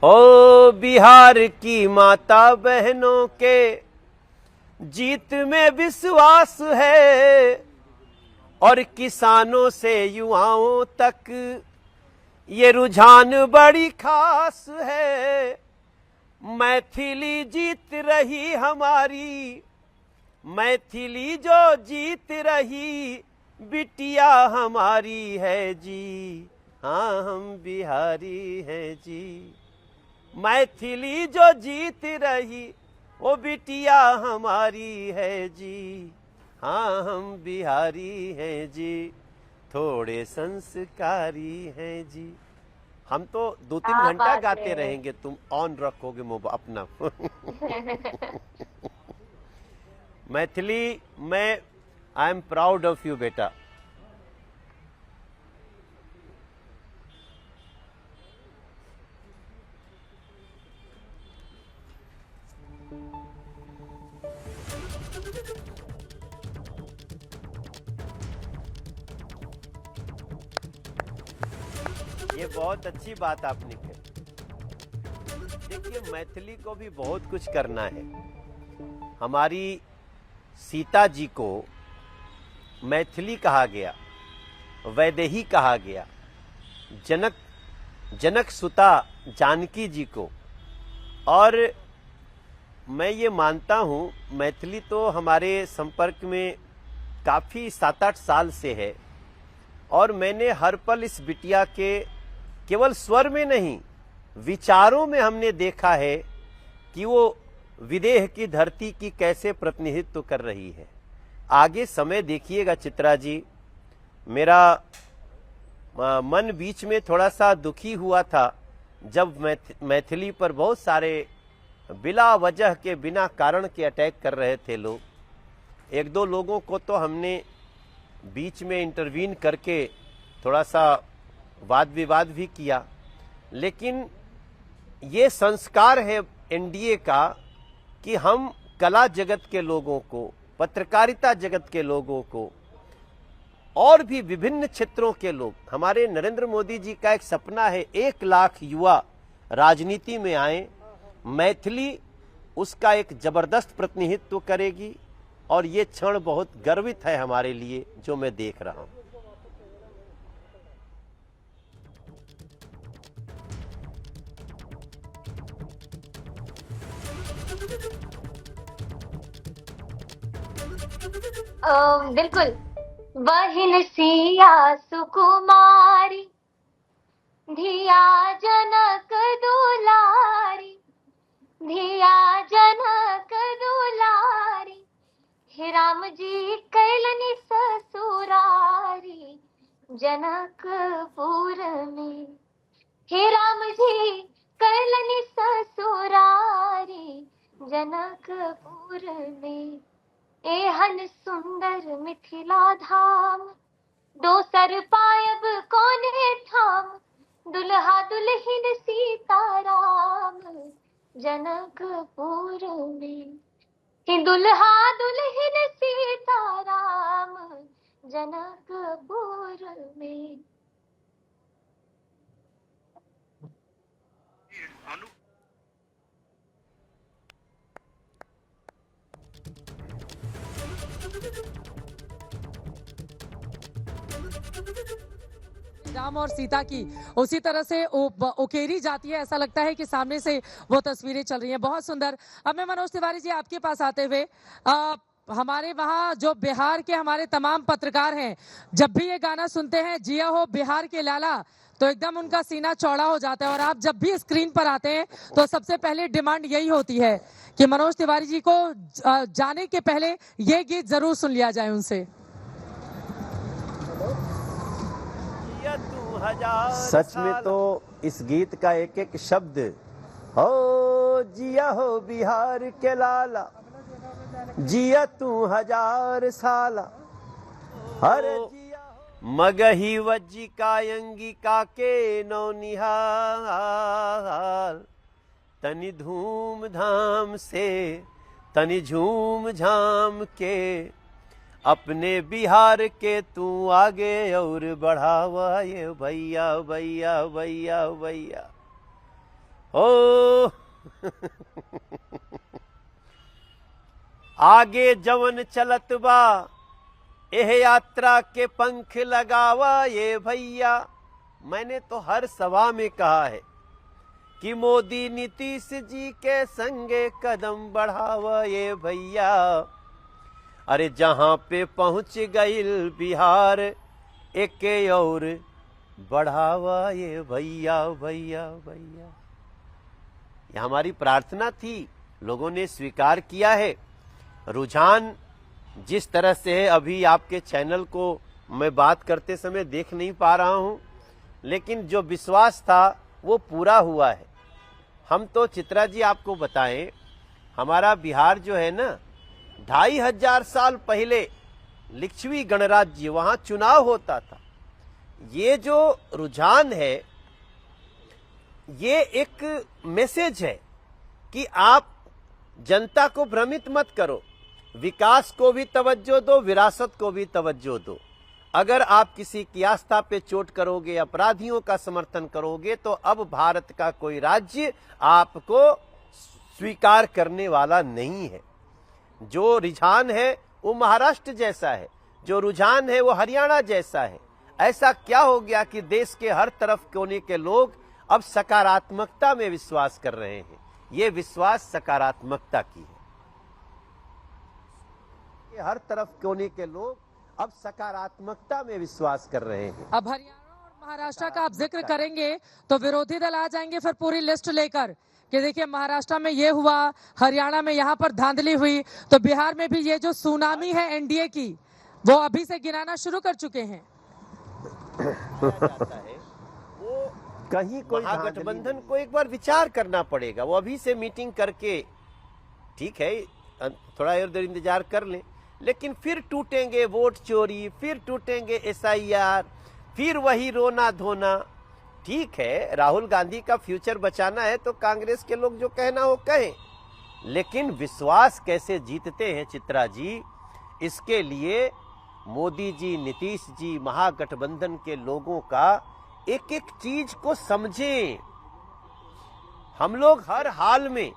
हो बिहार की माता बहनों के जीत में विश्वास है और किसानों से युवाओं तक ये रुझान बड़ी खास है। मैथिली जीत रही हमारी, मैथिली जो जीत रही बिटिया हमारी है जी, हाँ हम बिहारी हैं जी। मैथिली जो जीत रही वो बिटिया हमारी है जी, हाँ हम बिहारी हैं जी, थोड़े संस्कारी हैं जी। हम तो 2-3 घंटा गाते रहेंगे, तुम ऑन रखोगे मोबाइल अपना। मैथिली मैं I am proud of you बेटा। ये बहुत अच्छी बात आपने कही। देखिए मैथिली को भी बहुत कुछ करना है। हमारी सीता जी को मैथिली कहा गया, वैदेही कहा गया। जनक सुता जानकी जी को, और मैं ये मानता हूँ मैथिली तो हमारे संपर्क में काफ़ी 7-8 साल से है, और मैंने हर पल इस बिटिया के केवल स्वर में नहीं विचारों में हमने देखा है कि वो विदेह की धरती की कैसे प्रतिनिधित्व कर रही है। आगे समय देखिएगा चित्रा जी, मेरा मन बीच में थोड़ा सा दुखी हुआ था जब मैथिली पर बहुत सारे बिला वजह के बिना कारण के अटैक कर रहे थे लोग। 1-2 लोगों को तो हमने बीच में इंटरवीन करके थोड़ा सा वाद विवाद भी किया, लेकिन ये संस्कार है एनडीए का कि हम कला जगत के लोगों को, पत्रकारिता जगत के लोगों को, और भी विभिन्न क्षेत्रों के लोग, हमारे नरेंद्र मोदी जी का एक सपना है 1 लाख युवा राजनीति में आए। मैथिली उसका एक जबरदस्त प्रतिनिधित्व करेगी, और ये क्षण बहुत गर्वित है हमारे लिए जो मैं देख रहा हूं। बिल्कुल। बहिन सिया सुकुमारी, धिया जनक दुलारी, धिया जनक दुलारी, हे राम जी कैलनि ससुरारी जनकपुर में, हे राम जी कैलनि ससुरारी जनकपुर में। एहन सुंदर मिथिला धाम, दोसर पायब कोने ठाम, दुल्हा दुल्हिन सीताराम जनकपुर में, कि दुल्हा दुल्हिन सीताराम जनकपुर में। राम और सीता की उसी तरह से उकेरी जाती है, ऐसा लगता है कि सामने से वो तस्वीरें चल रही हैं। बहुत सुंदर। अब मैं मनोज तिवारी जी आपके पास आते हुए, हमारे वहाँ जो बिहार के हमारे तमाम पत्रकार हैं, जब भी ये गाना सुनते हैं जिया हो बिहार के लाला, तो एकदम उनका सीना चौड़ा हो जाता है। और आप जब भी स्क्रीन पर आते हैं तो सबसे पहले डिमांड यही होती है कि मनोज तिवारी जी को जाने के पहले ये गीत जरूर सुन लिया जाए उनसे। सच में तो इस गीत का एक एक शब्द, हो जिया हो बिहार के लाला, जिया तू 1000 साला, हर मगही वज्जिका अंगिका के नौनिहाल, तनि धूम धाम से तनि झूम झाम के अपने बिहार के तू आगे और बढ़ावा ये भैया भैया भैया भैया। ओ आगे जवन चलत बा एह यात्रा के पंख लगावा ये भैया। मैंने तो हर सभा में कहा है कि मोदी नीतीश जी के संगे कदम बढ़ावा ये भैया। अरे जहां पे पहुंच गईल बिहार एक और बढ़ावा ये भैया भैया भैया। यह हमारी प्रार्थना थी, लोगों ने स्वीकार किया है। रुझान जिस तरह से है, अभी आपके चैनल को मैं बात करते समय देख नहीं पा रहा हूं, लेकिन जो विश्वास था वो पूरा हुआ है। हम तो चित्रा जी आपको बताएं, हमारा बिहार जो है ना, 2500 साल पहले लिच्छवी गणराज्य, वहां चुनाव होता था। ये जो रुझान है ये एक मैसेज है कि आप जनता को भ्रमित मत करो, विकास को भी तवज्जो दो, विरासत को भी तवज्जो दो। अगर आप किसी की आस्था पे चोट करोगे, अपराधियों का समर्थन करोगे, तो अब भारत का कोई राज्य आपको स्वीकार करने वाला नहीं है। जो रुझान है वो महाराष्ट्र जैसा है, जो रुझान है वो हरियाणा जैसा है। ऐसा क्या हो गया कि देश के हर तरफ कोने के लोग अब सकारात्मकता में विश्वास कर रहे हैं। ये विश्वास सकारात्मकता की है। हर तरफ कोने के लोग अब सकारात्मकता में विश्वास कर रहे हैं। अब हरियाणा और महाराष्ट्र का आप जिक्र करेंगे तो विरोधी दल आ जाएंगे फिर पूरी लिस्ट लेकर कि देखिए महाराष्ट्र में ये हुआ, हरियाणा में यहाँ पर धांधली हुई, तो बिहार में भी ये जो सुनामी है एनडीए की वो अभी से गिनाना शुरू कर चुके हैं। वो कहीं कोई महागठबंधन को एक बार विचार करना पड़ेगा। वो अभी से मीटिंग करके, ठीक है थोड़ा और देर इंतजार कर लें, लेकिन फिर टूटेंगे वोट चोरी, फिर टूटेंगे एसआईआर, फिर वही रोना धोना। ठीक है, राहुल गांधी का फ्यूचर बचाना है तो कांग्रेस के लोग जो कहना हो कहें, लेकिन विश्वास कैसे जीतते हैं चित्रा जी, इसके लिए मोदी जी, नीतीश जी, महागठबंधन के लोगों का एक एक चीज को समझें। हम लोग हर हाल में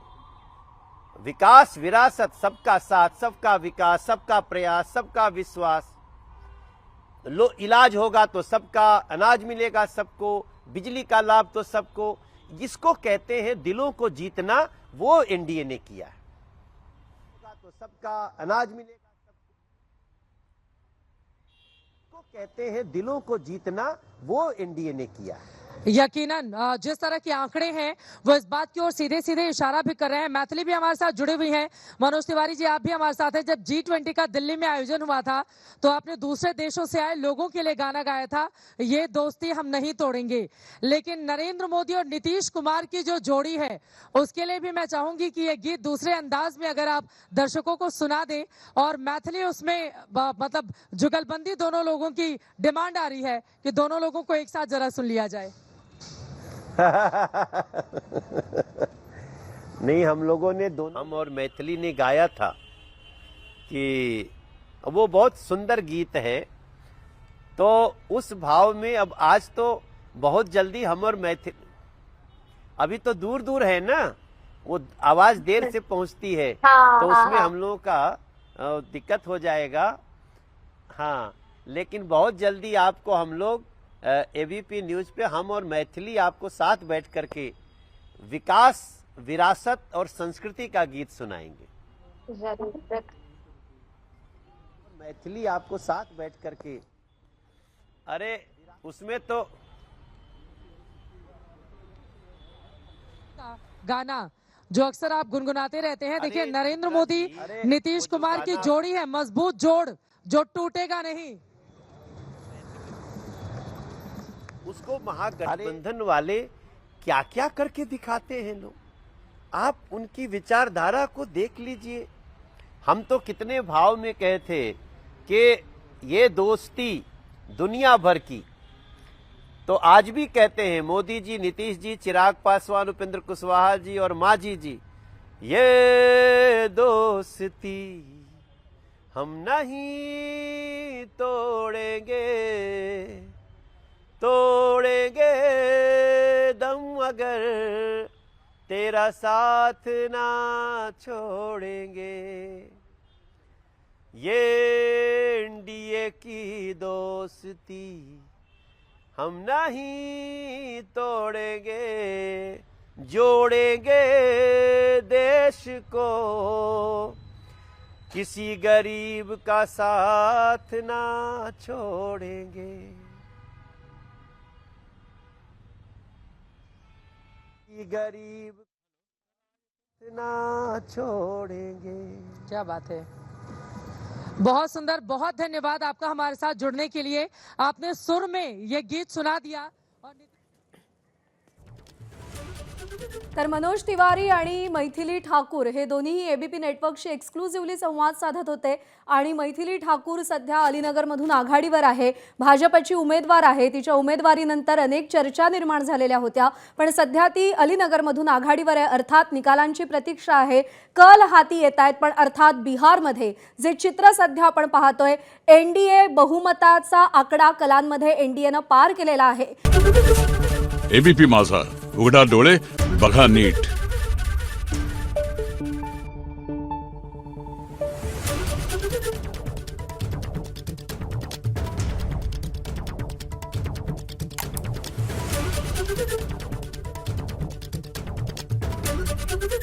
विकास, विरासत, सबका साथ, सबका विकास, सबका प्रयास, सबका विश्वास, इलाज होगा तो सबका, अनाज मिलेगा सबको, बिजली का लाभ तो सबको, जिसको कहते हैं दिलों को जीतना, वो एनडीए ने किया है। तो सबका अनाज मिलेगा सबको, कहते हैं दिलों को जीतना, वो एनडीए ने किया है। यकीनन जिस तरह के आंकड़े हैं वो इस बात की ओर सीधे सीधे इशारा भी कर रहे हैं। मैथिली भी हमारे साथ जुड़ी हुई हैं। मनोज तिवारी जी आप भी हमारे साथ हैं। जब G20 का दिल्ली में आयोजन हुआ था तो आपने दूसरे देशों से आए लोगों के लिए गाना गाया था, ये दोस्ती हम नहीं तोड़ेंगे। लेकिन नरेंद्र मोदी और नीतीश कुमार की जो जोड़ी है उसके लिए भी मैं चाहूंगी कि ये गीत दूसरे अंदाज में अगर आप दर्शकों को सुना दें, और मैथिली उसमें मतलब जुगलबंदी दोनों लोगों की डिमांड आ रही है कि दोनों लोगों को एक साथ जरा सुन लिया जाए। नहीं, हम लोगों ने दोनों, हम और मैथिली ने गाया था कि वो बहुत सुंदर गीत है, तो उस भाव में अब आज तो बहुत जल्दी हम और मैथिली, अभी तो दूर दूर है ना, वो आवाज देर से पहुंचती है, तो उसमें हम लोगों का दिक्कत हो जाएगा। हाँ, लेकिन बहुत जल्दी आपको हम लोग एबीपी न्यूज पे हम और मैथिली आपको साथ बैठ करके विकास, विरासत और संस्कृति का गीत सुनाएंगे। जरूर। मैथिली आपको साथ बैठ करके, अरे उसमें तो गाना जो अक्सर आप गुनगुनाते रहते हैं। देखिए नरेंद्र मोदी नीतीश कुमार की जोड़ी है, मजबूत जोड़ जो टूटेगा नहीं। उसको महागठबंधन वाले क्या क्या करके दिखाते हैं लोग, आप उनकी विचारधारा को देख लीजिए। हम तो कितने भाव में कहे थे कि ये दोस्ती दुनिया भर की, तो आज भी कहते हैं मोदी जी, नीतीश जी, चिराग पासवान, उपेंद्र कुशवाहा जी और मांझी जी, ये दोस्ती हम नहीं तोड़ेंगे, तोड़ेंगे दम अगर तेरा साथ ना छोड़ेंगे, ये एनडीए की दोस्ती हम नहीं तोड़ेंगे, जोड़ेंगे देश को, किसी गरीब का साथ ना छोड़ेंगे, गरीब ना छोड़ेंगे। क्या बात है, बहुत सुंदर, बहुत धन्यवाद आपका हमारे साथ जुड़ने के लिए। आपने सुर में ये गीत सुना दिया। और तर मनोज तिवारी आणि मैथिली ठाकूर हे दोन्ही एबीपी नेटवर्कशी एक्सक्लुझिव्हली संवाद साधत होते आणि मैथिली ठाकूर सध्या अलीनगरमधून आघाडीवर आहे, भाजपची उमेदवार आहे। तिच्या उमेदवारीनंतर अनेक चर्चा निर्माण झालेल्या होत्या, पण सध्या ती अलीनगरमधून आघाडीवर आहे। अर्थात निकालांची प्रतीक्षा आहे, कल हाती येत आहेत, पण अर्थात बिहारमध्ये जे चित्र सध्या आपण पाहतोय, एनडीए बहुमताचा आकडा कलांमध्ये एनडीएनं पार केलेला आहे। एबीपी माझा, उघडा डोळे बघा नीट।